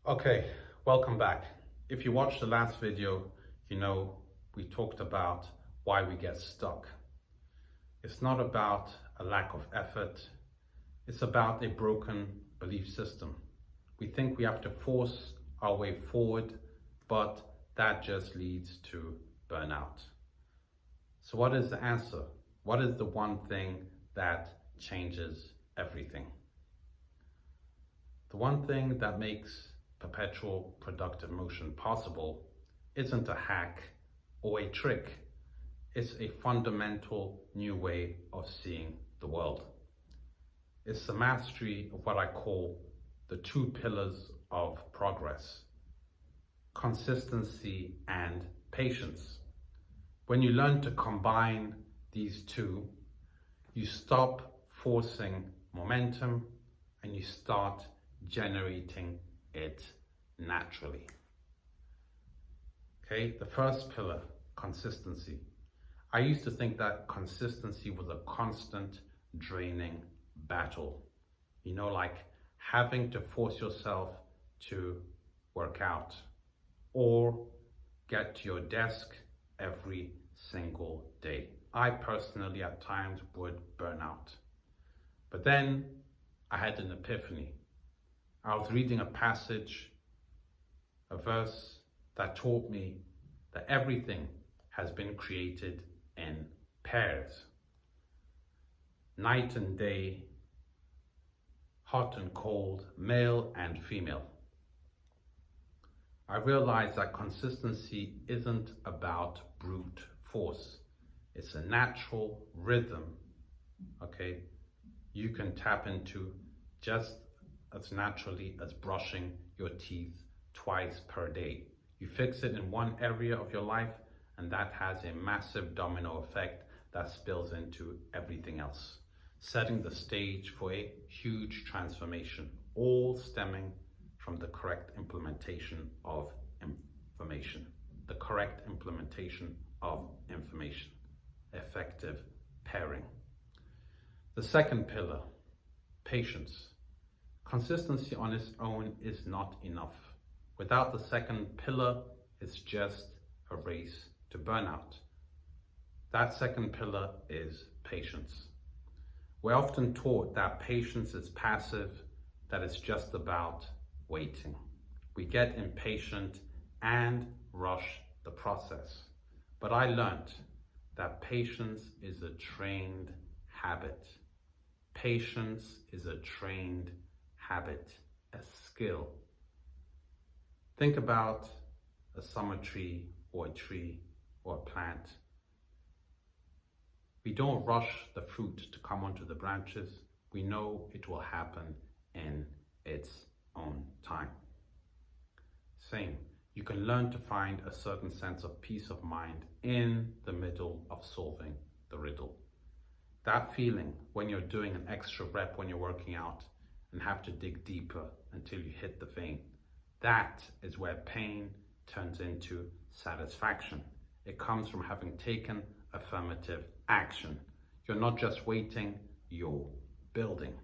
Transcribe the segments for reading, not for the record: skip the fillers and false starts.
Okay, welcome back. If you watched the last video, you know we talked about why we get stuck. It's not about a lack of effort, it's about a broken belief system. We think we have to force our way forward, but that just leads to burnout. So what is the answer? What is the one thing that changes everything? The one thing that makes perpetual productive motion possible isn't a hack or a trick. It's a fundamental new way of seeing the world. It's the mastery of what I call the two pillars of progress: consistency and patience. When you learn to combine these two, you stop forcing momentum and you start generating it naturally. Okay, the first pillar, consistency. I used to think that consistency was a constant draining battle. You know, like having to force yourself to work out or get to your desk every single day. I personally at times would burn out. But then I had an epiphany. I was reading a passage, a verse that taught me that everything has been created in pairs. Night and day, hot and cold, male and female. I realized that consistency isn't about brute force. It's a natural rhythm, okay, you can tap into just as naturally as brushing your teeth twice per day. You fix it in one area of your life and that has a massive domino effect that spills into everything else, setting the stage for a huge transformation, all stemming from the correct implementation of information. The correct implementation of information. Effective pairing. The second pillar, patience. Consistency on its own is not enough. Without the second pillar, it's just a race to burnout. That second pillar is patience. We're often taught that patience is passive, that it's just about waiting. We get impatient and rush the process. But I learned that patience is a trained habit. Patience is a trained habit, a skill. Think about a summer tree or a tree or a plant. We don't rush the fruit to come onto the branches. We know it will happen in its own time. Same, you can learn to find a certain sense of peace of mind in the middle of solving the riddle. That feeling when you're doing an extra rep when you're working out and have to dig deeper until you hit the vein, that is where pain turns into satisfaction. It comes from having taken affirmative action. You're not just waiting, you're building.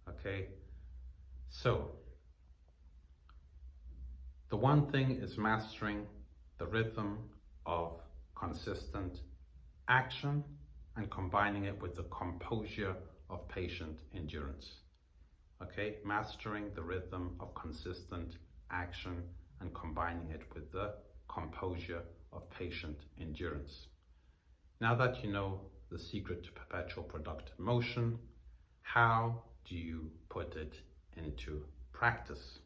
Okay, so the one thing is mastering the rhythm of consistent action and combining it with the composure of patient endurance. Okay, mastering the rhythm of consistent action and combining it with the composure of patient endurance. Now that you know the secret to perpetual productive motion, how do you put it into practice?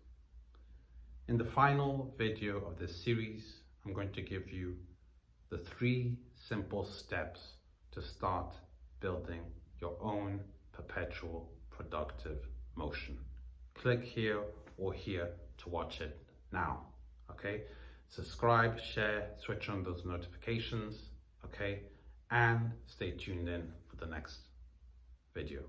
In the final video of this series, I'm going to give you the 3 simple steps to start building your own perpetual productive motion. Click here or here to watch it now, okay? Subscribe, share, switch on those notifications, okay? And stay tuned in for the next video.